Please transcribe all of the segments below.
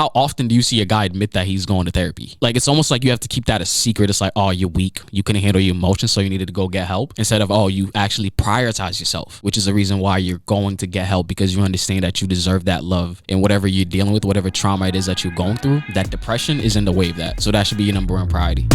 how often do you see a guy admit that he's going to therapy? Like, it's almost like you have to keep that a secret. It's like, oh, you're weak. You couldn't handle your emotions, so you needed to go get help. Instead of, oh, you actually prioritize yourself, which is the reason why you're going to get help, because you understand that you deserve that love. And whatever you're dealing with, whatever trauma it is that you're going through, that depression is in the way of that. So that should be your number one priority.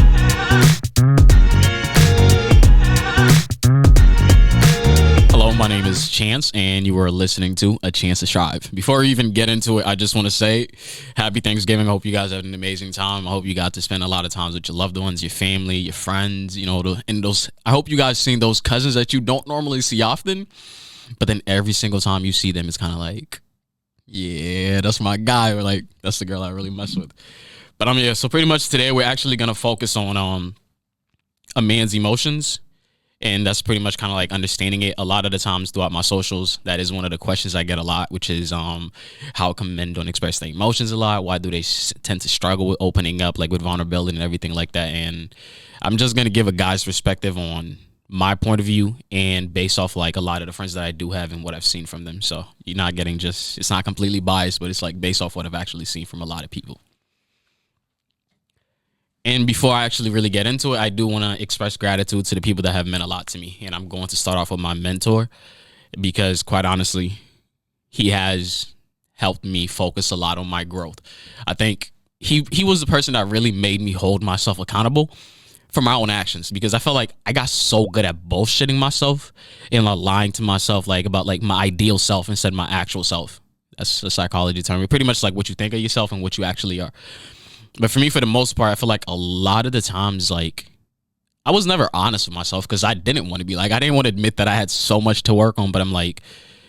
Hello, my name is Chance, and you are listening to A Chance to Strive. Before we even get into it, I just want to say happy Thanksgiving. I hope you guys had an amazing time. I hope you got to spend a lot of times with your loved ones, your family, your friends, I hope you guys seen those cousins that you don't normally see often, but then every single time you see them, it's kind of like, yeah, that's my guy, or like, that's the girl I really mess with. But so pretty much today we're actually going to focus on a man's emotions. And that's pretty much kind of like understanding it. A lot of the times throughout my socials, that is one of the questions I get a lot, which is how come men don't express their emotions a lot? Why do they tend to struggle with opening up, like with vulnerability and everything like that? And I'm just going to give a guy's perspective on my point of view and based off like a lot of the friends that I do have and what I've seen from them. So you're not getting it's not completely biased, but it's like based off what I've actually seen from a lot of people. And before I actually really get into it, I do want to express gratitude to the people that have meant a lot to me. And I'm going to start off with my mentor because, quite honestly, he has helped me focus a lot on my growth. I think he was the person that really made me hold myself accountable for my own actions, because I felt like I got so good at bullshitting myself and like lying to myself like about like my ideal self instead of my actual self. That's a psychology term. It's pretty much like what you think of yourself and what you actually are. But for me, for the most part, I feel like a lot of the times, like, I was never honest with myself because I didn't want to be like, I didn't want to admit that I had so much to work on. But I'm like,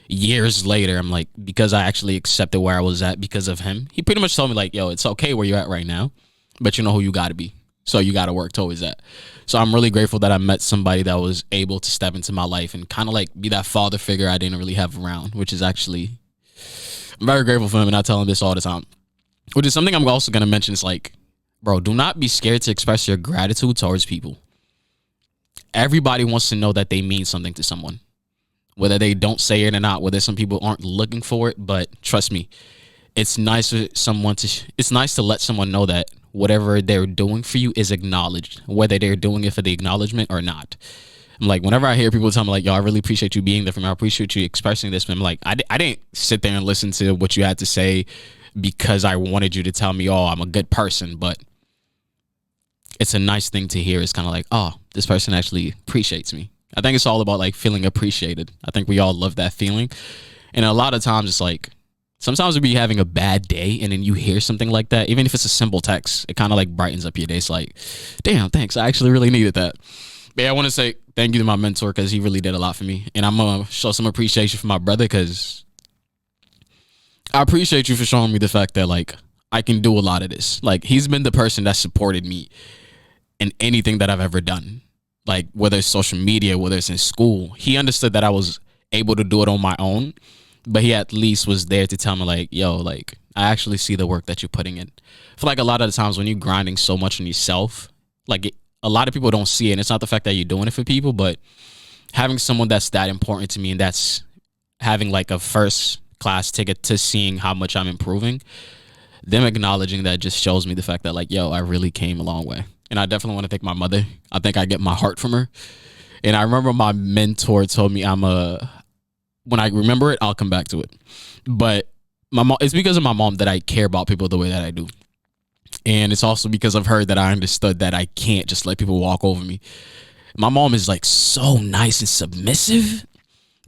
years later, I'm like, because I actually accepted where I was at because of him. He pretty much told me like, yo, it's okay where you're at right now, but you know who you got to be. So you got to work towards that. So I'm really grateful that I met somebody that was able to step into my life and kind of like be that father figure I didn't really have around, which is actually, I'm very grateful for him. And I tell him this all the time. Which is something I'm also going to mention is like, bro, do not be scared to express your gratitude towards people. Everybody wants to know that they mean something to someone, whether they don't say it or not, whether some people aren't looking for it. But trust me, it's nice to let someone know that whatever they're doing for you is acknowledged, whether they're doing it for the acknowledgement or not. I'm like, whenever I hear people tell me like, yo, I really appreciate you being there for me. I appreciate you expressing this. But I'm like, I didn't sit there and listen to what you had to say because I wanted you to tell me, oh, I'm a good person. But it's a nice thing to hear. It's kind of like, oh, this person actually appreciates me. I think it's all about like feeling appreciated. I think we all love that feeling. And a lot of times it's like, sometimes we'll be having a bad day and then you hear something like that, even if it's a simple text, it kind of like brightens up your day. It's like, damn, thanks. I actually really needed that. But yeah, I want to say thank you to my mentor because he really did a lot for me. And I'm going to show some appreciation for my brother because I appreciate you for showing me the fact that like I can do a lot of this. Like, he's been the person that supported me in anything that I've ever done. Like, whether it's social media, whether it's in school, he understood that I was able to do it on my own, but he at least was there to tell me like, yo, like, I actually see the work that you're putting in. I feel like a lot of the times when you're grinding so much on yourself, like a lot of people don't see it. And it's not the fact that you're doing it for people, but having someone that's that important to me and that's having like a first class ticket to seeing how much I'm improving, them acknowledging that just shows me the fact that like, yo, I really came a long way. And I definitely want to thank my mother. I think I get my heart from her. And I remember my mentor told me when I remember it, I'll come back to it. But my mom, it's because of my mom that I care about people the way that I do. And it's also because of her that I understood that I can't just let people walk over me. My mom is like so nice and submissive.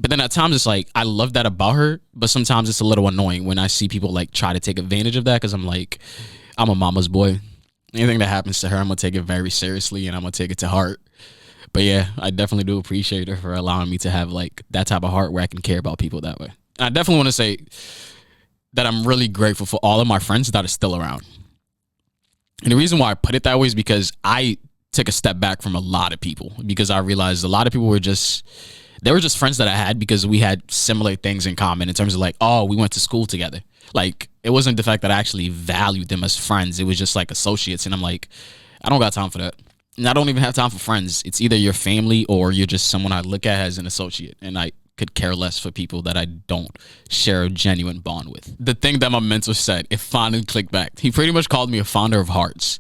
But then at times it's like, I love that about her, but sometimes it's a little annoying when I see people like try to take advantage of that because I'm like, I'm a mama's boy. Anything that happens to her, I'm going to take it very seriously and I'm going to take it to heart. But yeah, I definitely do appreciate her for allowing me to have like that type of heart where I can care about people that way. And I definitely want to say that I'm really grateful for all of my friends that are still around. And the reason why I put it that way is because I took a step back from a lot of people because I realized a lot of people were just friends that I had because we had similar things in common in terms of like, oh, we went to school together. Like, it wasn't the fact that I actually valued them as friends. It was just like associates. And I'm like, I don't got time for that. And I don't even have time for friends. It's either your family or you're just someone I look at as an associate. And I could care less for people that I don't share a genuine bond with. The thing that my mentor said, it finally clicked back. He pretty much called me a founder of hearts.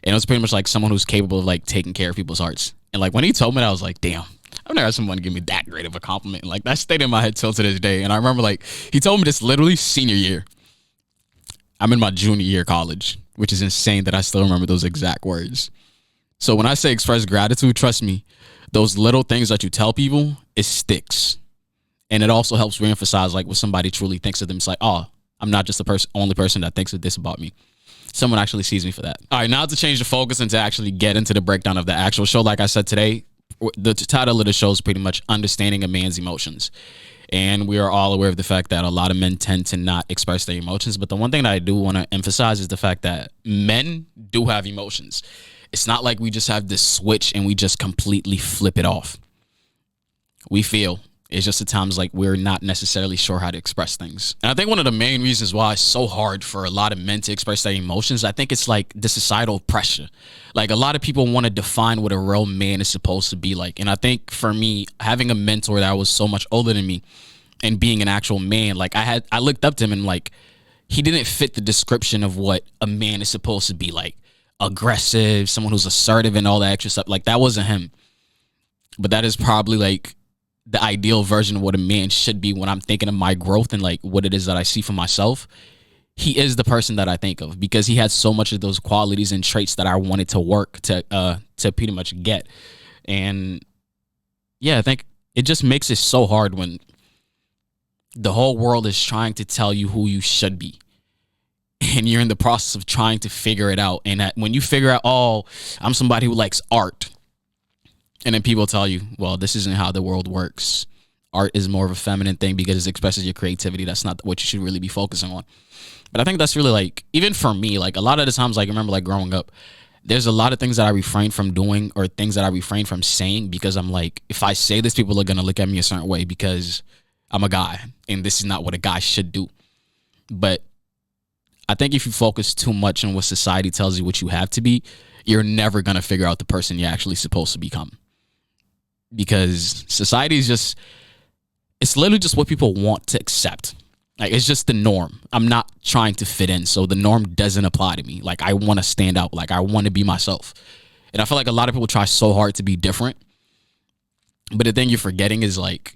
And it was pretty much like someone who's capable of like taking care of people's hearts. And like when he told me that, I was like, damn, I've never had someone give me that great of a compliment. And like that stayed in my head till to this day. And I remember like he told me this literally senior year. I'm in my junior year of college, which is insane that I still remember those exact words. So when I say express gratitude, trust me, those little things that you tell people, it sticks. And it also helps reemphasize like when somebody truly thinks of them. It's like, oh, I'm not just the only person that thinks of this about me. Someone actually sees me for that. All right, now to change the focus and to actually get into the breakdown of the actual show. Like I said today, the title of the show is pretty much Understanding a Man's Emotions. And we are all aware of the fact that a lot of men tend to not express their emotions. But the one thing that I do want to emphasize is the fact that men do have emotions. It's not like we just have this switch and we just completely flip it off. We feel. It's just at times like we're not necessarily sure how to express things. And I think one of the main reasons why it's so hard for a lot of men to express their emotions, I think it's like the societal pressure. Like a lot of people want to define what a real man is supposed to be like. And I think for me, having a mentor that was so much older than me and being an actual man, like I looked up to him and like he didn't fit the description of what a man is supposed to be like. Aggressive, someone who's assertive and all that extra stuff. Like that wasn't him. But that is probably like the ideal version of what a man should be when I'm thinking of my growth and like what it is that I see for myself. He is the person that I think of because he had so much of those qualities and traits that I wanted to work to pretty much get. And yeah, I think it just makes it so hard when the whole world is trying to tell you who you should be. And you're in the process of trying to figure it out. And when you figure out, oh, I'm somebody who likes art. And then people tell you, well, this isn't how the world works. Art is more of a feminine thing because it expresses your creativity. That's not what you should really be focusing on. But I think that's really like, even for me, like a lot of the times, like I remember like growing up, there's a lot of things that I refrain from doing or things that I refrain from saying because I'm like, if I say this, people are going to look at me a certain way because I'm a guy and this is not what a guy should do. But I think if you focus too much on what society tells you what you have to be, you're never going to figure out the person you're actually supposed to become. Because society is just, it's literally just what people want to accept. Like, it's just the norm. I'm not trying to fit in, so the norm doesn't apply to me. Like, I want to stand out. Like, I want to be myself. And I feel like a lot of people try so hard to be different. But the thing you're forgetting is, like,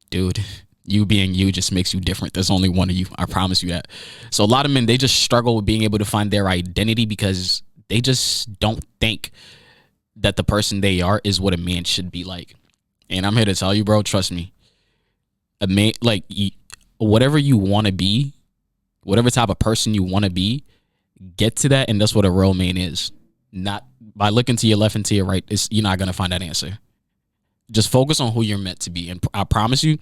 dude, you being you just makes you different. There's only one of you. I promise you that. So a lot of men, they just struggle with being able to find their identity because they just don't think that the person they are is what a man should be like. And I'm here to tell you, bro, trust me. A man, like, whatever you want to be, whatever type of person you want to be, get to that, and that's what a real man is. Not by looking to your left and to your right, you're not going to find that answer. Just focus on who you're meant to be. And I promise you,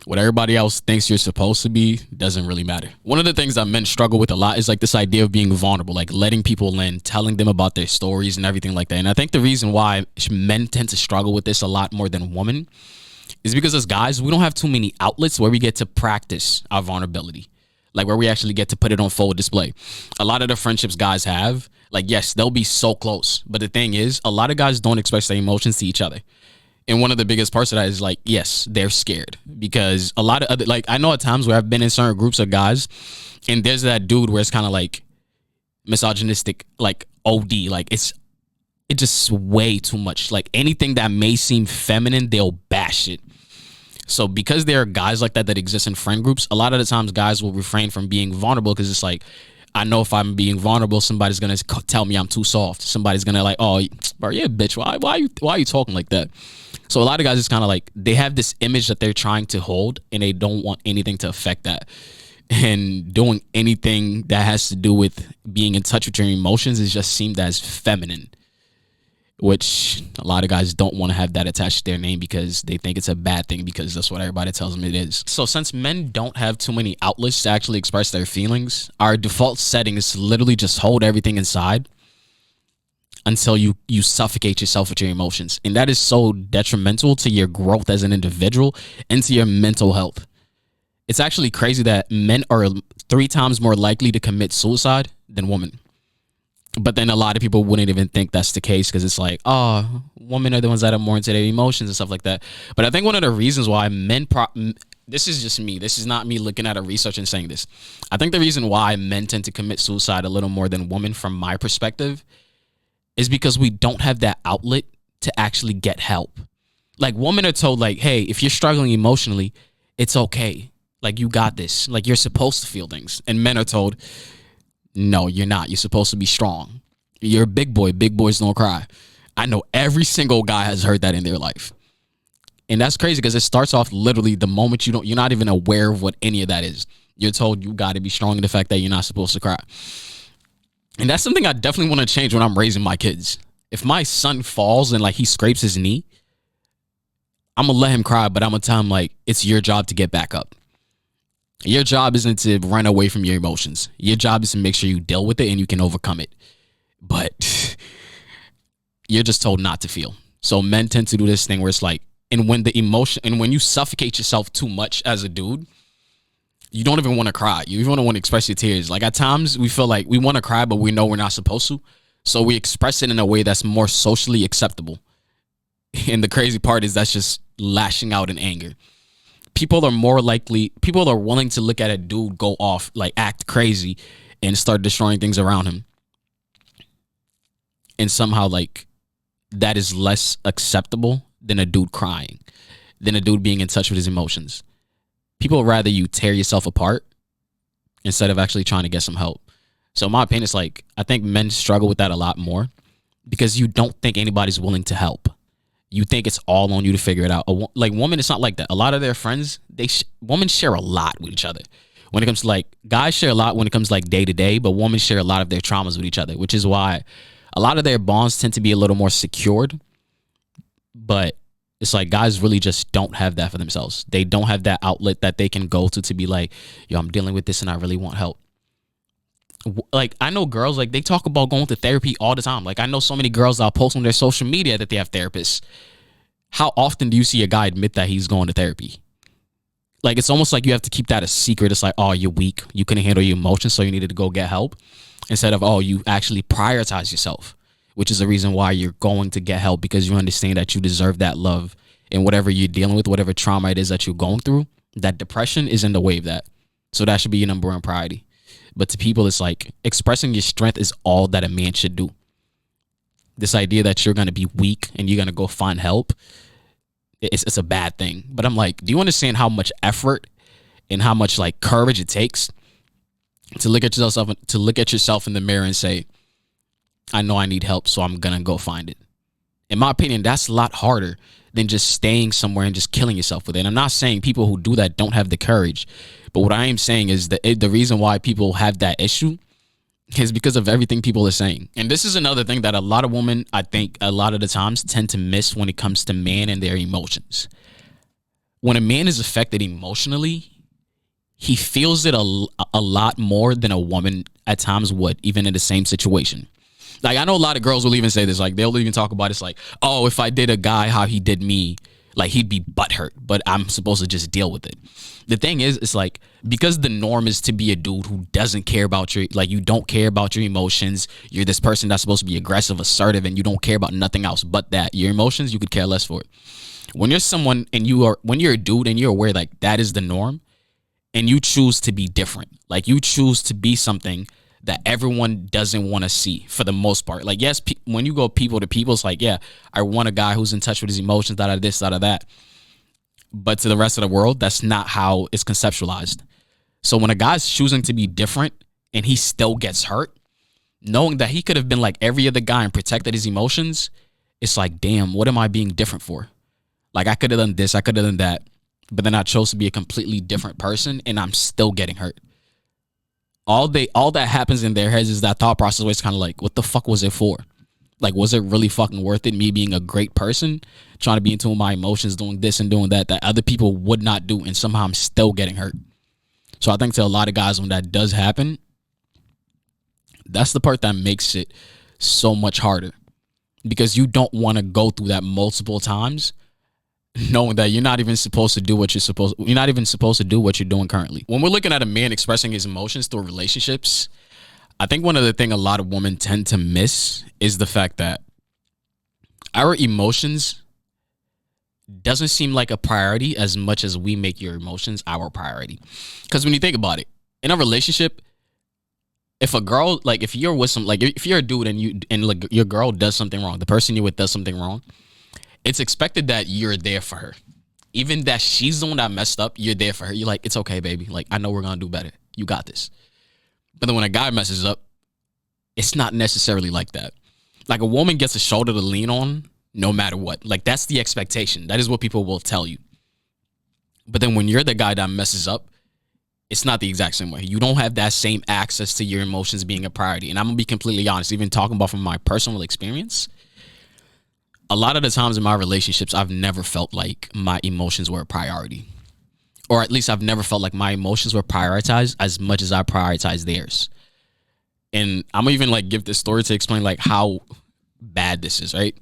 what everybody else thinks you're supposed to be doesn't really matter. One of the things that men struggle with a lot is like this idea of being vulnerable, like letting people in, telling them about their stories and everything like that. And I think the reason why men tend to struggle with this a lot more than women is because as guys, we don't have too many outlets where we get to practice our vulnerability, like where we actually get to put it on full display. A lot of the friendships guys have, like, yes, they'll be so close. But the thing is, a lot of guys don't express their emotions to each other. And one of the biggest parts of that is like, yes, they're scared because a lot of other, like, I know at times where I've been in certain groups of guys and there's that dude where it's kind of like misogynistic, like OD, like it's just way too much. Like anything that may seem feminine, they'll bash it. So because there are guys like that exist in friend groups, a lot of the times guys will refrain from being vulnerable because it's like, I know if I'm being vulnerable, somebody's going to tell me I'm too soft. Somebody's going to like, oh, bro, yeah, bitch, why are you talking like that? So a lot of guys is kind of like, they have this image that they're trying to hold and they don't want anything to affect that. And doing anything that has to do with being in touch with your emotions is just seemed as feminine, which a lot of guys don't want to have that attached to their name because they think it's a bad thing because that's what everybody tells them it is. So since men don't have too many outlets to actually express their feelings, our default setting is to literally just hold everything inside until you suffocate yourself with your emotions. And that is so detrimental to your growth as an individual and to your mental health. It's actually crazy that men are 3 times more likely to commit suicide than women. But then a lot of people wouldn't even think that's the case because it's like, oh, women are the ones that are more into their emotions and stuff like that. But I think one of the reasons why this is just me. This is not me looking at a research and saying this. I think the reason why men tend to commit suicide a little more than women, from my perspective, is because we don't have that outlet to actually get help. Like, women are told, like, hey, if you're struggling emotionally, it's okay. Like, you got this. Like, you're supposed to feel things. And men are told, no, you're not. You're supposed to be strong. You're a big boy. Big boys don't cry. I know every single guy has heard that in their life. And that's crazy because it starts off literally the moment you're not even aware of what any of that is. You're told you got to be strong in the fact that you're not supposed to cry. And that's something I definitely want to change when I'm raising my kids. If my son falls and like he scrapes his knee, I'm going to let him cry, but I'm going to tell him like, it's your job to get back up. Your job isn't to run away from your emotions. Your job is to make sure you deal with it and you can overcome it. But you're just told not to feel. So men tend to do this thing where it's like, and when the emotion, and when you suffocate yourself too much as a dude, you don't even want to cry. You even don't want to express your tears. Like, at times we feel like we want to cry, but we know we're not supposed to. So we express it in a way that's more socially acceptable. And the crazy part is that's just lashing out in anger. People are willing to look at a dude go off, like act crazy and start destroying things around him. And somehow like that is less acceptable than a dude crying, than a dude being in touch with his emotions. People would rather you tear yourself apart instead of actually trying to get some help. So in my opinion, it's like, I think men struggle with that a lot more because you don't think anybody's willing to help. You think it's all on you to figure it out. Like, women, it's not like that. A lot of their friends, women share a lot with each other. When it comes to like, guys share a lot when it comes to like day to day, but women share a lot of their traumas with each other, which is why a lot of their bonds tend to be a little more secured. But it's like guys really just don't have that for themselves. They don't have that outlet that they can go to be like, yo, I'm dealing with this and I really want help. Like, I know girls, like, they talk about going to therapy all the time. Like, I know so many girls that post on their social media that they have therapists. How often do you see a guy admit that he's going to therapy? Like, it's almost like you have to keep that a secret. It's like, oh, you're weak. You couldn't handle your emotions, so you needed to go get help. Instead of, oh, you actually prioritize yourself, which is the reason why you're going to get help, because you understand that you deserve that love. And whatever you're dealing with, whatever trauma it is that you're going through, that depression is in the way of that. So that should be your number one priority. But to people, it's like expressing your strength is all that a man should do. This idea that you're going to be weak and you're going to go find help, it's a bad thing. But I'm like, do you understand how much effort and how much like courage it takes to look at yourself in the mirror and say, I know I need help, so I'm going to go find it. In my opinion, that's a lot harder than just staying somewhere and just killing yourself with it. And I'm not saying people who do that don't have the courage. But what I am saying is that the reason why people have that issue is because of everything people are saying. And this is another thing that a lot of women, I think, a lot of the times tend to miss when it comes to men and their emotions. When a man is affected emotionally, he feels it a lot more than a woman at times would, even in the same situation. Like, I know a lot of girls will even say this, like, they'll even talk about it's like, oh, if I did a guy how he did me, like, he'd be butthurt, but I'm supposed to just deal with it. The thing is, it's like, because the norm is to be a dude who doesn't care about you don't care about your emotions. You're this person that's supposed to be aggressive, assertive, and you don't care about nothing else but that. Your emotions, you could care less for it. When you're someone and when you're a dude and you're aware like that is the norm, and you choose to be different, like you choose to be something that everyone doesn't want to see for the most part. Like, yes, when you go people to people, it's like, yeah, I want a guy who's in touch with his emotions, out of this, out of that. But to the rest of the world, that's not how it's conceptualized. So when a guy's choosing to be different and he still gets hurt, knowing that he could have been like every other guy and protected his emotions, it's like, damn, what am I being different for? Like, I could have done this, I could have done that, but then I chose to be a completely different person and I'm still getting hurt. All that happens in their heads is that thought process where it's kind of like, what the fuck was it for? Like, was it really fucking worth it? Me being a great person, trying to be in tune with my emotions, doing this and doing that other people would not do, and somehow I'm still getting hurt. So I think to a lot of guys, when that does happen, that's the part that makes it so much harder, because you don't want to go through that multiple times knowing that you're not even supposed to do what you're not even supposed to do what you're doing currently. When we're looking at a man expressing his emotions through relationships, I think one of the thing a lot of women tend to miss is the fact that our emotions doesn't seem like a priority as much as we make your emotions our priority. Because when you think about it, in a relationship, if a girl, like if you're with some, like if you're a dude and like your girl does something wrong, the person you're with does something wrong, it's expected that you're there for her. Even that she's the one that messed up, you're there for her. You're like, it's okay, baby. Like, I know we're gonna do better. You got this. But then when a guy messes up, it's not necessarily like that. Like a woman gets a shoulder to lean on no matter what. Like that's the expectation. That is what people will tell you. But then when you're the guy that messes up, it's not the exact same way. You don't have that same access to your emotions being a priority. And I'm gonna be completely honest, even talking about from my personal experience, a lot of the times in my relationships, I've never felt like my emotions were a priority. Or at least I've never felt like my emotions were prioritized as much as I prioritize theirs. And I'm gonna even like give this story to explain like how bad this is, right?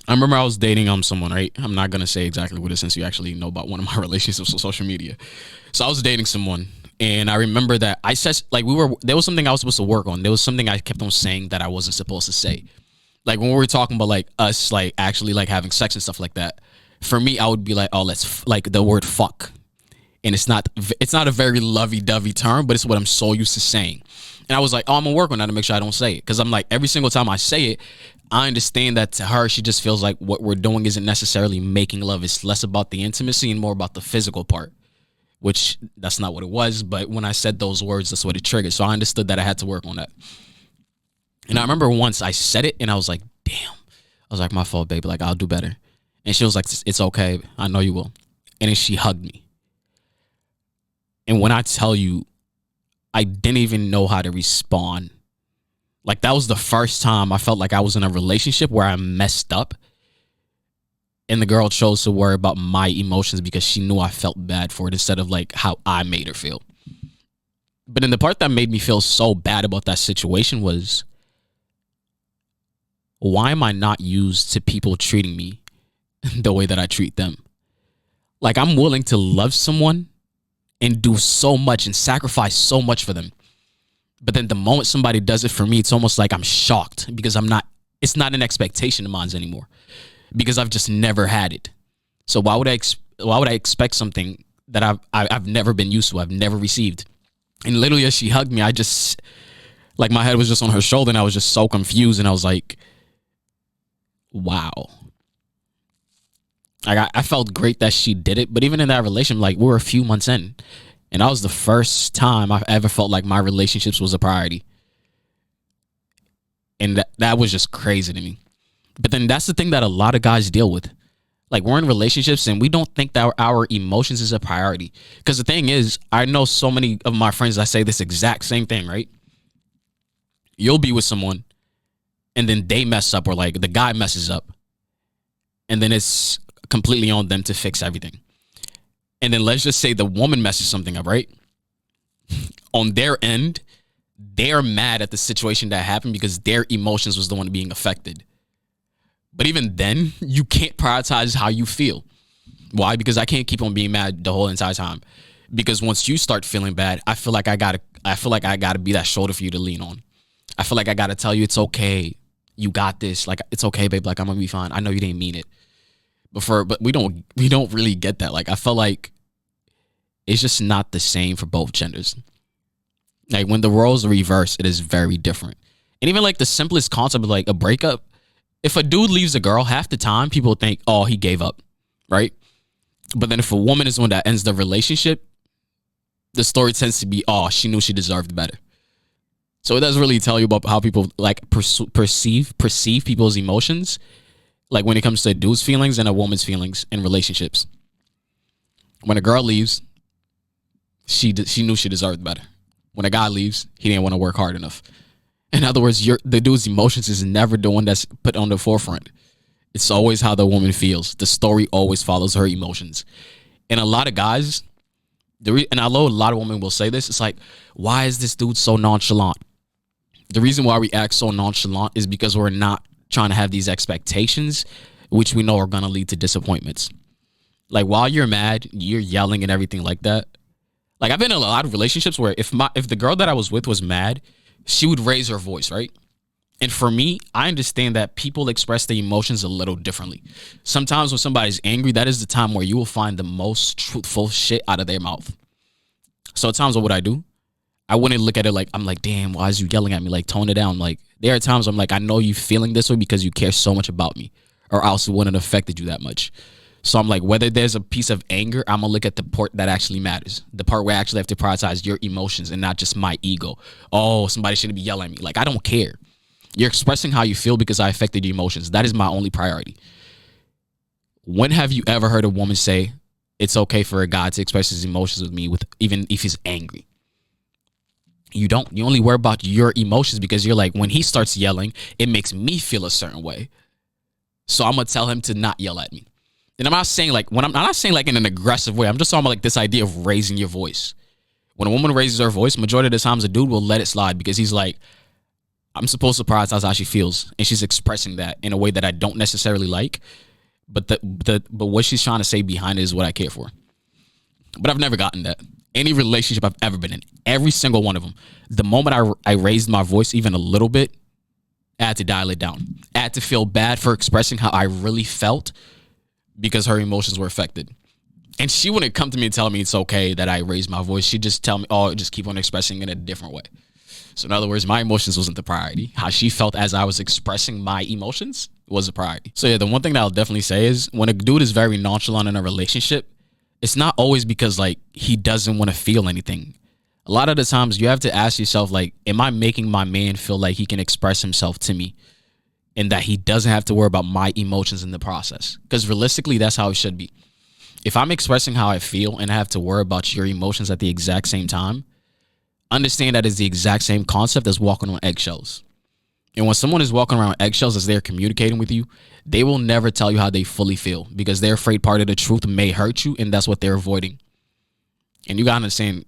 I remember I was dating someone, right? I'm not gonna say exactly what it is since you actually know about one of my relationships on social media. So I was dating someone, and I remember that I said like there was something I was supposed to work on. There was something I kept on saying that I wasn't supposed to say. Like when we were talking about like us like actually like having sex and stuff like that. For me, I would be like, oh, like the word fuck. And it's not a very lovey-dovey term, but it's what I'm so used to saying. And I was like, oh, I'm gonna work on that to make sure I don't say it. Because I'm like, every single time I say it, I understand that to her, she just feels like what we're doing isn't necessarily making love. It's less about the intimacy and more about the physical part, which that's not what it was. But when I said those words, that's what it triggered. So I understood that I had to work on that. And I remember once I said it and I was like, damn. I was like, my fault, baby. Like, I'll do better. And she was like, it's okay. I know you will. And then she hugged me. And when I tell you, I didn't even know how to respond. Like that was the first time I felt like I was in a relationship where I messed up. And the girl chose to worry about my emotions because she knew I felt bad for it instead of like how I made her feel. But then the part that made me feel so bad about that situation was, why am I not used to people treating me the way that I treat them? Like I'm willing to love someone and do so much and sacrifice so much for them. But then the moment somebody does it for me, it's almost like I'm shocked because it's not an expectation of mine anymore because I've just never had it. So why would I expect something that I've never been used to, I've never received? And literally as she hugged me, I just, like my head was just on her shoulder and I was just so confused and I was like, wow. Like I felt great that she did it, but even in that relationship, like we were a few months in, and that was the first time I've ever felt like my relationships was a priority, and that was just crazy to me. But then that's the thing that a lot of guys deal with. Like we're in relationships and we don't think that our emotions is a priority. Because the thing is, I know so many of my friends that say this exact same thing, right? You'll be with someone, and then they mess up, or like the guy messes up, and then it's completely on them to fix everything. And then let's just say the woman messes something up, right? On their end, they're mad at the situation that happened because their emotions was the one being affected. But even then, you can't prioritize how you feel. Why? Because I can't keep on being mad the whole entire time. Because once you start feeling bad, I feel like I gotta be that shoulder for you to lean on. I feel like I gotta tell you it's okay. You got this. Like it's okay, babe. Like I'm gonna be fine. I know you didn't mean it. But we don't really get that. Like I feel like it's just not the same for both genders. Like when the roles are reversed, it is very different. And even like the simplest concept of like a breakup, if a dude leaves a girl, half the time people think, oh, he gave up, right? But then if a woman is the one that ends the relationship, the story tends to be, oh, she knew she deserved better. So it doesn't really tell you about how people like perceive people's emotions, like when it comes to a dude's feelings and a woman's feelings in relationships. When a girl leaves, she knew she deserved better. When a guy leaves, he didn't want to work hard enough. In other words, the dude's emotions is never the one that's put on the forefront. It's always how the woman feels. The story always follows her emotions. And a lot of guys, and although a lot of women will say this, it's like, why is this dude so nonchalant? The reason why we act so nonchalant is because we're not trying to have these expectations, which we know are going to lead to disappointments. Like while you're mad, you're yelling and everything like that. Like I've been in a lot of relationships where if the girl that I was with was mad, she would raise her voice, right? And for me, I understand that people express their emotions a little differently. Sometimes when somebody's angry, that is the time where you will find the most truthful shit out of their mouth. So at times, what would I do? I wouldn't look at it like, I'm like, damn, why is you yelling at me? Like, tone it down. Like, there are times I'm like, I know you feeling this way because you care so much about me, or else it wouldn't have affected you that much. So I'm like, whether there's a piece of anger, I'm gonna look at the part that actually matters, the part where I actually have to prioritize your emotions and not just my ego. Oh, somebody shouldn't be yelling at me. Like, I don't care. You're expressing how you feel because I affected your emotions. That is my only priority. When have you ever heard a woman say it's okay for a guy to express his emotions with me, with even if he's angry? You don't. You only worry about your emotions because you're like, when he starts yelling, it makes me feel a certain way. So I'm gonna tell him to not yell at me. And I'm not saying like I'm not saying like in an aggressive way. I'm just talking about like this idea of raising your voice. When a woman raises her voice, majority of the times a dude will let it slide because he's like, I'm supposed to prioritize how she feels, and she's expressing that in a way that I don't necessarily like. But but what she's trying to say behind it is what I care for. But I've never gotten that. Any relationship I've ever been in, every single one of them, the moment I raised my voice even a little bit, I had to dial it down. I had to feel bad for expressing how I really felt because her emotions were affected. And she wouldn't come to me and tell me it's okay that I raised my voice. She'd just tell me, oh, just keep on expressing it in a different way. So in other words, my emotions wasn't the priority. How she felt as I was expressing my emotions was a priority. So yeah, the one thing that I'll definitely say is when a dude is very nonchalant in a relationship, it's not always because like he doesn't want to feel anything. A lot of the times you have to ask yourself, like, am I making my man feel like he can express himself to me and that he doesn't have to worry about my emotions in the process? Because realistically, that's how it should be. If I'm expressing how I feel and I have to worry about your emotions at the exact same time, understand that is the exact same concept as walking on eggshells. And when someone is walking around eggshells as they're communicating with you, they will never tell you how they fully feel because they're afraid part of the truth may hurt you, and that's what they're avoiding. And you got to understand,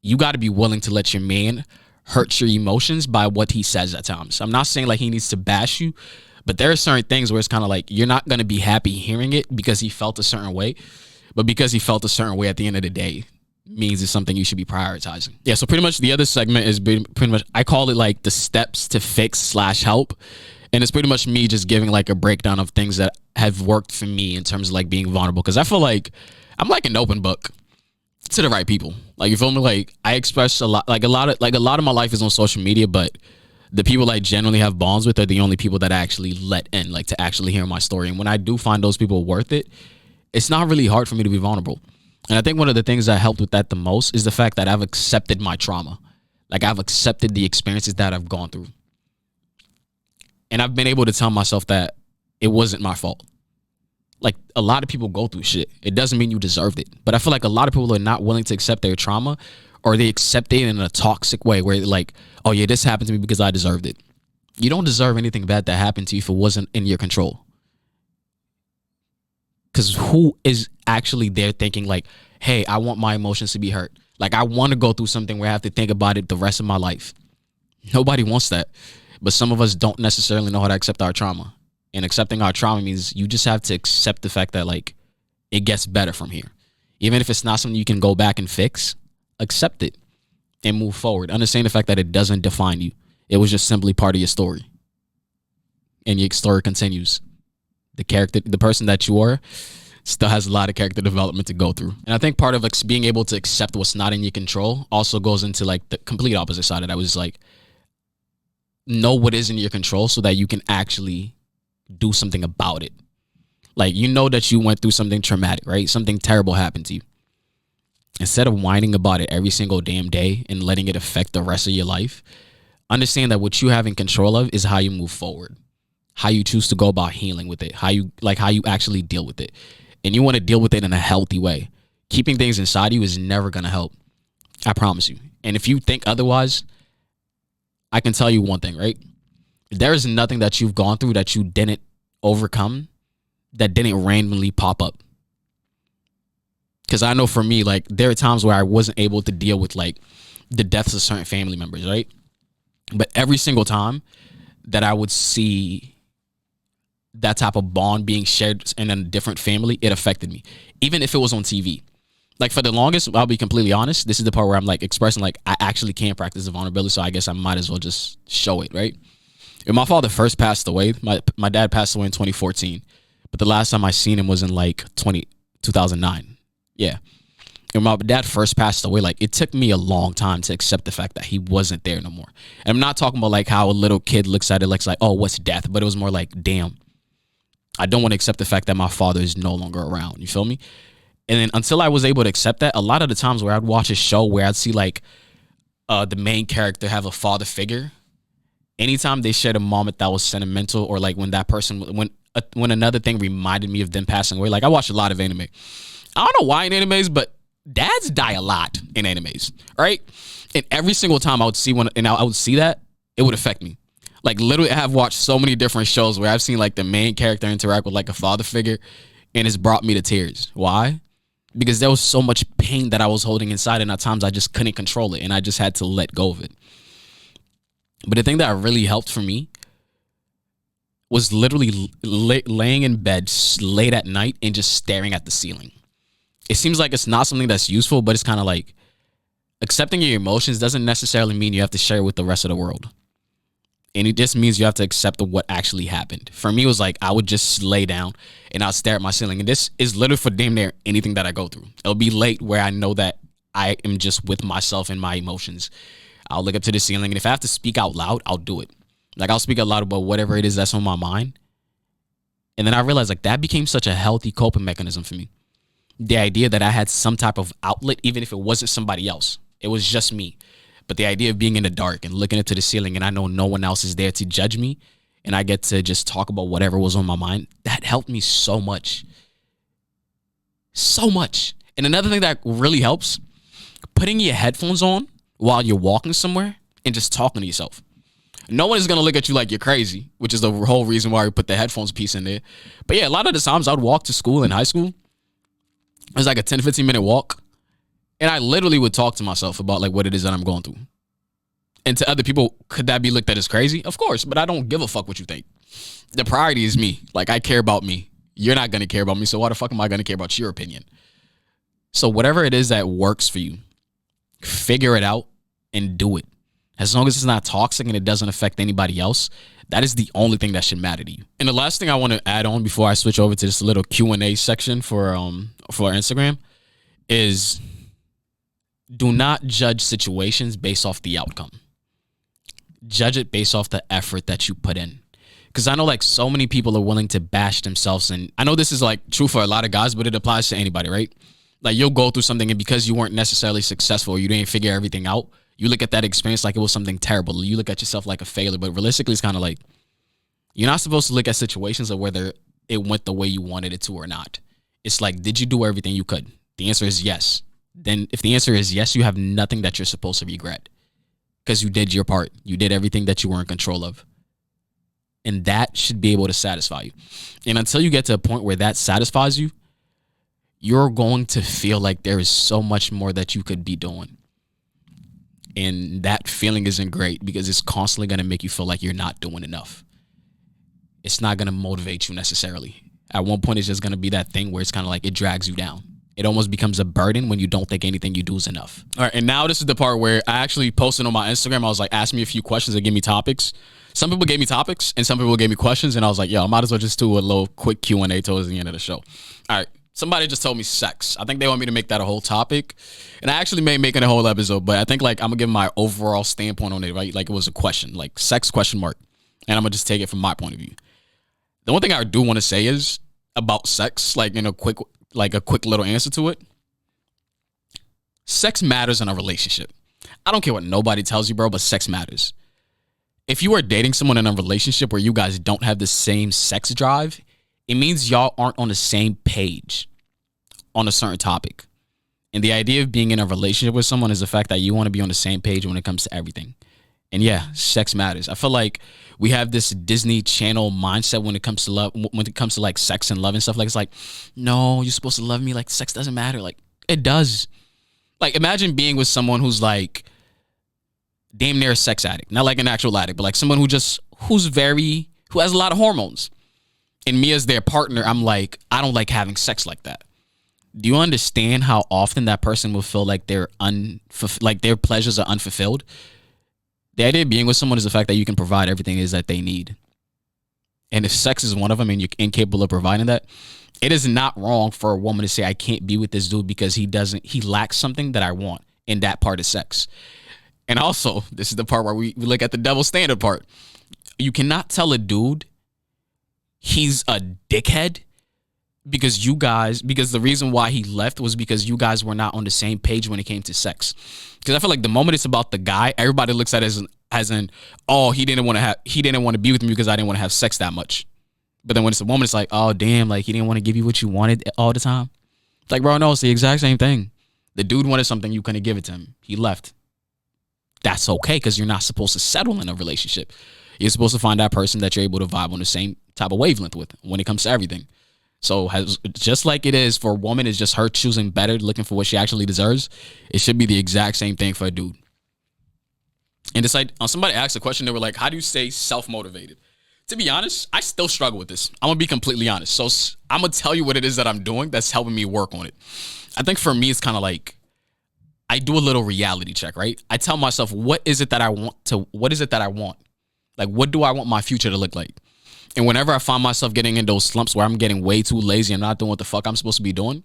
you got to be willing to let your man hurt your emotions by what he says at times. I'm not saying like he needs to bash you, but there are certain things where it's kind of like you're not going to be happy hearing it because he felt a certain way, but because he felt a certain way at the end of the day means it's something you should be prioritizing. Yeah, so pretty much the other segment is pretty much, I call it like the steps to fix / help. And it's pretty much me just giving like a breakdown of things that have worked for me in terms of like being vulnerable. Cause I feel like I'm like an open book to the right people. Like, you feel me? Like, I express a lot of my life is on social media, but the people I generally have bonds with are the only people that I actually let in, like, to actually hear my story. And when I do find those people worth it, it's not really hard for me to be vulnerable. And I think one of the things that helped with that the most is the fact that I've accepted my trauma. Like, I've accepted the experiences that I've gone through. And I've been able to tell myself that it wasn't my fault. Like, a lot of people go through shit. It doesn't mean you deserved it. But I feel like a lot of people are not willing to accept their trauma, or they accept it in a toxic way where they're like, oh yeah, this happened to me because I deserved it. You don't deserve anything bad that happened to you if it wasn't in your control. Because who is actually there thinking like, hey, I want my emotions to be hurt. Like, I want to go through something where I have to think about it the rest of my life. Nobody wants that. But some of us don't necessarily know how to accept our trauma. And accepting our trauma means you just have to accept the fact that, like, it gets better from here. Even if it's not something you can go back and fix, accept it and move forward. Understand the fact that it doesn't define you. It was just simply part of your story. And your story continues. The person that you are still has a lot of character development to go through. And I think part of like being able to accept what's not in your control also goes into like the complete opposite side of that, was like, know what is in your control so that you can actually do something about it. Like, you know that you went through something traumatic, right? Something terrible happened to you. Instead of whining about it every single damn day and letting it affect the rest of your life, understand that what you have in control of is how you move forward, how you choose to go about healing with it, how you actually deal with it. And you want to deal with it in a healthy way. Keeping things inside you is never going to help. I promise you. And if you think otherwise, I can tell you one thing, right? There is nothing that you've gone through that you didn't overcome, that didn't randomly pop up. Because I know for me, like, there are times where I wasn't able to deal with like the deaths of certain family members, right? But every single time that I would see that type of bond being shared in a different family, it affected me. Even if it was on TV. Like for the longest, I'll be completely honest. This is the part where I'm like expressing like I actually can't practice the vulnerability, so I guess I might as well just show it, right? When my father first passed away, my dad passed away in 2014, but the last time I seen him was in like 2009. Yeah. And my dad first passed away, like it took me a long time to accept the fact that he wasn't there no more. And I'm not talking about like how a little kid looks at it like, oh, what's death? But it was more like, damn, I don't want to accept the fact that my father is no longer around. You feel me? And then until I was able to accept that, a lot of the times where I'd watch a show where I'd see like the main character have a father figure, anytime they shared a moment that was sentimental, or like when that person, when another thing reminded me of them passing away. Like I watch a lot of anime. I don't know why in animes, but dads die a lot in animes, right? And every single time I would see one, and I would see that, it would affect me. Like literally, I have watched so many different shows where I've seen like the main character interact with like a father figure, and it's brought me to tears. Why? Because there was so much pain that I was holding inside, and at times I just couldn't control it, and I just had to let go of it. But the thing that really helped for me was literally laying in bed late at night and just staring at the ceiling. It seems like it's not something that's useful, but it's kind of like accepting your emotions doesn't necessarily mean you have to share it with the rest of the world. And it just means you have to accept what actually happened. For me, it was like I would just lay down and I'd stare at my ceiling. And this is literally for damn near anything that I go through. It'll be late where I know that I am just with myself and my emotions. I'll look up to the ceiling, and if I have to speak out loud, I'll do it. Like I'll speak out loud about whatever it is that's on my mind. And then I realized like that became such a healthy coping mechanism for me. The idea that I had some type of outlet, even if it wasn't somebody else. It was just me. But the idea of being in the dark and looking into the ceiling, and I know no one else is there to judge me, and I get to just talk about whatever was on my mind, that helped me so much. So much. And another thing that really helps, putting your headphones on while you're walking somewhere and just talking to yourself. No one is going to look at you like you're crazy, which is the whole reason why we put the headphones piece in there. But yeah, a lot of the times I would walk to school in high school. It was like a 10, 15 minute walk. And I literally would talk to myself about like what it is that I'm going through. And to other people, could that be looked at as crazy? Of course, but I don't give a fuck what you think. The priority is me. Like I care about me. You're not going to care about me. So why the fuck am I going to care about your opinion? So whatever it is that works for you, figure it out and do it. As long as it's not toxic and it doesn't affect anybody else, that is the only thing that should matter to you. And the last thing I want to add on before I switch over to this little Q&A section for our Instagram is do not judge situations based off the outcome. Judge it based off the effort that you put in. Because I know like so many people are willing to bash themselves. And I know this is like true for a lot of guys, but it applies to anybody, right? Like you'll go through something, and because you weren't necessarily successful, or you didn't figure everything out, you look at that experience like it was something terrible. You look at yourself like a failure. But realistically, it's kind of like you're not supposed to look at situations of whether it went the way you wanted it to or not. It's like, did you do everything you could? The answer is yes. Then if the answer is yes, you have nothing that you're supposed to regret because you did your part. You did everything that you were in control of. And that should be able to satisfy you. And until you get to a point where that satisfies you, you're going to feel like there is so much more that you could be doing. And that feeling isn't great because it's constantly going to make you feel like you're not doing enough. It's not going to motivate you necessarily. At one point, it's just going to be that thing where it's kind of like it drags you down. It almost becomes a burden when you don't think anything you do is enough. All right, and now this is the part where I actually posted on my Instagram. I was like, ask me a few questions and give me topics. Some people gave me topics and some people gave me questions, and I was like, yo, I might as well just do a little quick Q&A towards the end of the show. All right, somebody just told me sex. I think they want me to make that a whole topic, and I actually may make it a whole episode, but I think like I'm gonna give my overall standpoint on it, right? Like it was a question, like sex question mark, and I'm gonna just take it from my point of view. The one thing I do want to say is about sex, like in a quick little answer to it. Sex matters in a relationship. I don't care what nobody tells you, bro, but sex matters. If you are dating someone in a relationship where you guys don't have the same sex drive, it means y'all aren't on the same page on a certain topic. And the idea of being in a relationship with someone is the fact that you want to be on the same page when it comes to everything. And yeah, sex matters. I feel like we have this Disney Channel mindset when it comes to love, when it comes to like sex and love and stuff. Like, it's like, no, you're supposed to love me. Like, sex doesn't matter. Like, it does. Like, imagine being with someone who's like damn near a sex addict. Not like an actual addict, but like someone who has a lot of hormones. And me as their partner, I'm like, I don't like having sex like that. Do you understand how often that person will feel like like their pleasures are unfulfilled? The idea of being with someone is the fact that you can provide everything it is that they need. And if sex is one of them and you're incapable of providing that, it is not wrong for a woman to say, I can't be with this dude because he lacks something that I want in that part of sex. And also, this is the part where we look at the double standard part. You cannot tell a dude he's a dickhead because the reason why he left was because you guys were not on the same page when it came to sex. Because I feel like the moment it's about the guy, everybody looks at it as in, oh, he didn't want to be with me because I didn't want to have sex that much. But then when it's a woman, it's like, oh damn, like he didn't want to give you what you wanted all the time. It's like, bro, no, it's the exact same thing. The dude wanted something, you couldn't give it to him. He left. That's okay, because you're not supposed to settle in a relationship. You're supposed to find that person that you're able to vibe on the same type of wavelength with when it comes to everything. So just like it is for a woman, it's just her choosing better, looking for what she actually deserves. It should be the exact same thing for a dude. And it's like, somebody asked a question, they were like, how do you stay self-motivated? To be honest, I still struggle with this. I'm going to be completely honest. So I'm going to tell you what it is that I'm doing that's helping me work on it. I think for me, it's kind of like I do a little reality check, right? I tell myself, what is it that I want? Like, what do I want my future to look like? And whenever I find myself getting in those slumps where I'm getting way too lazy and not doing what the fuck I'm supposed to be doing,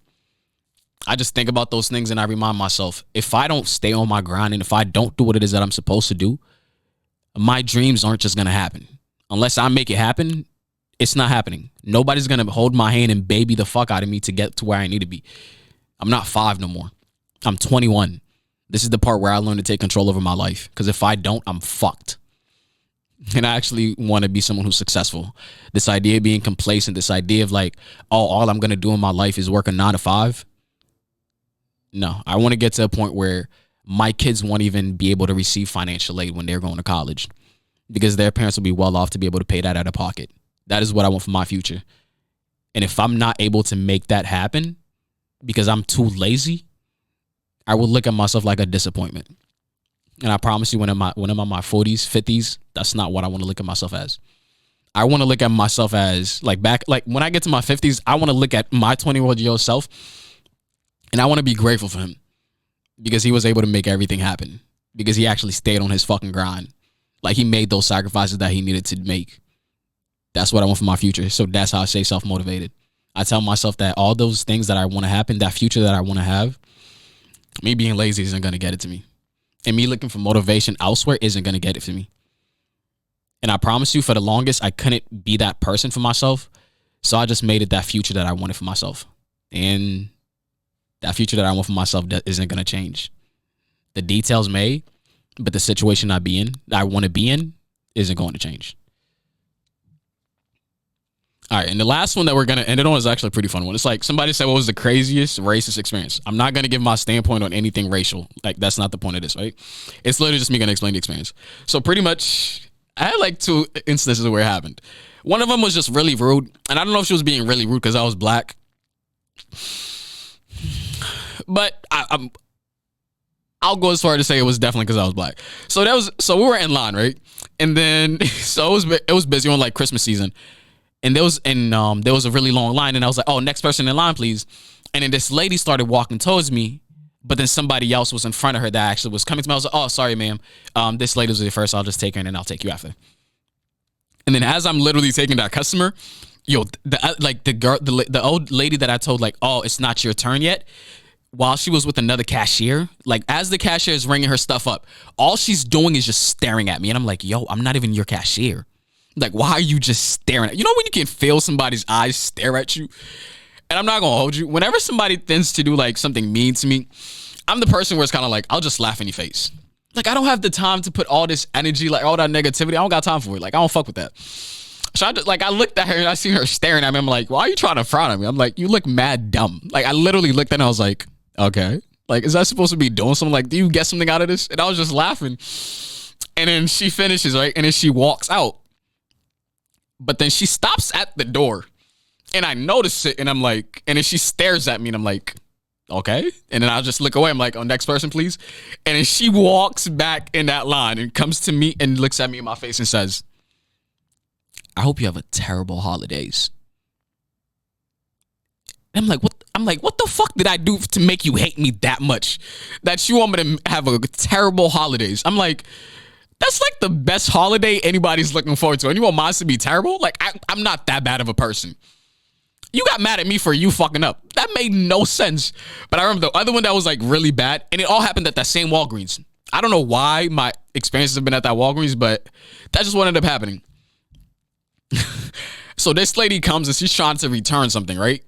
I just think about those things and I remind myself, if I don't stay on my grind and if I don't do what it is that I'm supposed to do, my dreams aren't just going to happen. Unless I make it happen, it's not happening. Nobody's going to hold my hand and baby the fuck out of me to get to where I need to be. I'm not 5 no more. I'm 21. This is the part where I learned to take control over my life. Because if I don't, I'm fucked. And I actually want to be someone who's successful. This idea of being complacent, this idea of like, oh, all I'm going to do in my life is work a 9 to 5. No, I want to get to a point where my kids won't even be able to receive financial aid when they're going to college because their parents will be well off to be able to pay that out of pocket. That is what I want for my future. And if I'm not able to make that happen because I'm too lazy, I will look at myself like a disappointment. And I promise you, when I'm in my 40s, 50s, that's not what I want to look at myself as. I want to look at myself as like when I get to my 50s, I want to look at my 20-year-old self and I want to be grateful for him because he was able to make everything happen because he actually stayed on his fucking grind. Like he made those sacrifices that he needed to make. That's what I want for my future. So that's how I stay self-motivated. I tell myself that all those things that I want to happen, that future that I want to have, me being lazy isn't going to get it to me. And me looking for motivation elsewhere isn't going to get it for me. And I promise you, for the longest, I couldn't be that person for myself. So I just made it that future that I wanted for myself. And that future that I want for myself isn't going to change. The details may, but the situation I want to be in, isn't going to change. All right, and the last one that we're going to end it on is actually a pretty fun one. It's like somebody said, what was the craziest racist experience? I'm not going to give my standpoint on anything racial. Like, that's not the point of this, right? It's literally just me going to explain the experience. So pretty much, I had like 2 instances where it happened. One of them was just really rude. And I don't know if she was being really rude because I was black. But I'll go as far to say it was definitely because I was black. So we were in line, right? And then, so it was busy on like Christmas season. And there was a really long line, and I was like, "Oh, next person in line, please." And then this lady started walking towards me, but then somebody else was in front of her that actually was coming to me. I was like, "Oh, sorry, ma'am. This lady was here first. I'll just take her, and then I'll take you after." And then as I'm literally taking that customer, the old lady that I told like, "Oh, it's not your turn yet," while she was with another cashier, like as the cashier is ringing her stuff up, all she's doing is just staring at me, and I'm like, "Yo, I'm not even your cashier." Like, why are you just staring at? You know when you can feel somebody's eyes stare at you? And I'm not going to hold you. Whenever somebody tends to do, like, something mean to me, I'm the person where it's kind of like, I'll just laugh in your face. Like, I don't have the time to put all this energy, like, all that negativity. I don't got time for it. Like, I don't fuck with that. So I looked at her and I see her staring at me. I'm like, why are you trying to frown at me? I'm like, you look mad dumb. Like, I literally looked at her and I was like, okay. Like, is that supposed to be doing something? Like, do you get something out of this? And I was just laughing. And then she finishes, right? And then she walks out. But then she stops at the door and I notice it and I'm like, and then she stares at me and I'm like, okay. And then I'll just look away. I'm like, oh, next person, please. And then she walks back in that line and comes to me and looks at me in my face and says, I hope you have a terrible holidays. And I'm like, what? I'm like, what the fuck did I do to make you hate me that much? That you want me to have a terrible holidays? I'm like, that's like the best holiday anybody's looking forward to. And you want mine to be terrible? Like, I'm not that bad of a person. You got mad at me for you fucking up. That made no sense. But I remember the other one that was like really bad, and it all happened at that same Walgreens. I don't know why my experiences have been at that Walgreens, but that just what ended up happening. So this lady comes and she's trying to return something, right?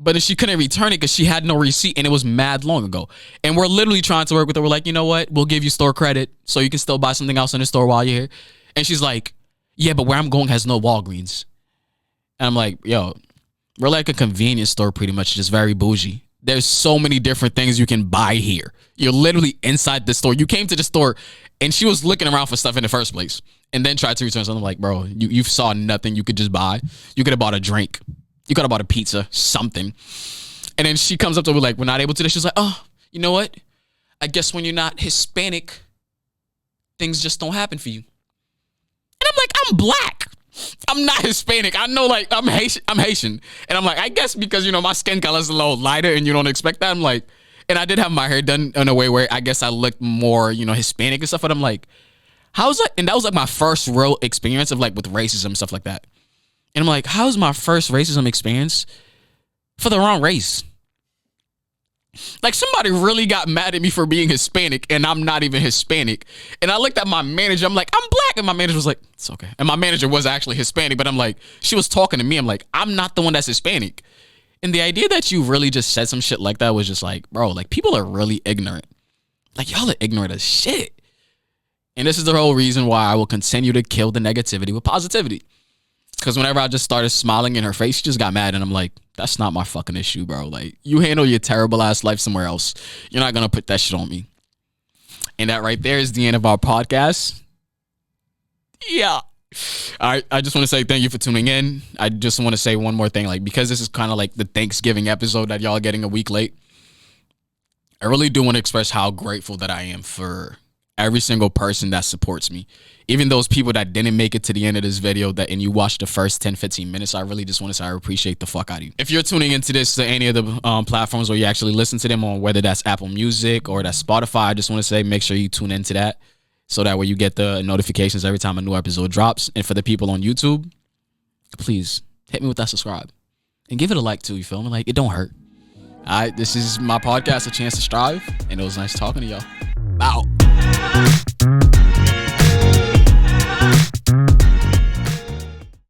But then she couldn't return it because she had no receipt and it was mad long ago. And we're literally trying to work with her. We're like, you know what? We'll give you store credit so you can still buy something else in the store while you're here. And she's like, yeah, but where I'm going has no Walgreens. And I'm like, yo, we're like a convenience store pretty much, just very bougie. There's so many different things you can buy here. You're literally inside the store. You came to the store and she was looking around for stuff in the first place and then tried to return something. I'm like, bro, you saw nothing you could just buy. You could have bought a drink. You could have bought a pizza, something. And then she comes up to me like, we're not able to this. She's like, oh, you know what? I guess when you're not Hispanic, things just don't happen for you. And I'm like, I'm black. I'm not Hispanic. I know, like, I'm Haitian. And I'm like, I guess because, you know, my skin color is a little lighter and you don't expect that. I'm like, and I did have my hair done in a way where I guess I looked more, you know, Hispanic and stuff. But I'm like, how's that? And that was like my first real experience of like with racism and stuff like that. And I'm like, how's my first racism experience for the wrong race? Like somebody really got mad at me for being Hispanic and I'm not even Hispanic. And I looked at my manager. I'm like, I'm black. And my manager was like, it's okay. And my manager was actually Hispanic, but I'm like, she was talking to me. I'm like, I'm not the one that's Hispanic. And the idea that you really just said some shit like that was just like, bro, like people are really ignorant. Like y'all are ignorant as shit. And this is the whole reason why I will continue to kill the negativity with positivity. Because whenever I just started smiling in her face, she just got mad. And I'm like, that's not my fucking issue, bro. Like, you handle your terrible ass life somewhere else. You're not going to put that shit on me. And that right there is the end of our podcast. Yeah. All right. I just want to say thank you for tuning in. I just want to say one more thing. Like, because this is kind of like the Thanksgiving episode that y'all are getting a week late, I really do want to express how grateful that I am for every single person that supports me. Even those people that didn't make it to the end of this video and you watched the first 10, 15 minutes, I really just want to say I appreciate the fuck out of you. If you're tuning into this to any of the platforms where you actually listen to them on, whether that's Apple Music or that's Spotify, I just want to say make sure you tune into that so that way you get the notifications every time a new episode drops. And for the people on YouTube, please hit me with that subscribe and give it a like too, you feel me? Like, it don't hurt. All right, this is my podcast, A Chance to Strive, and it was nice talking to y'all. Out.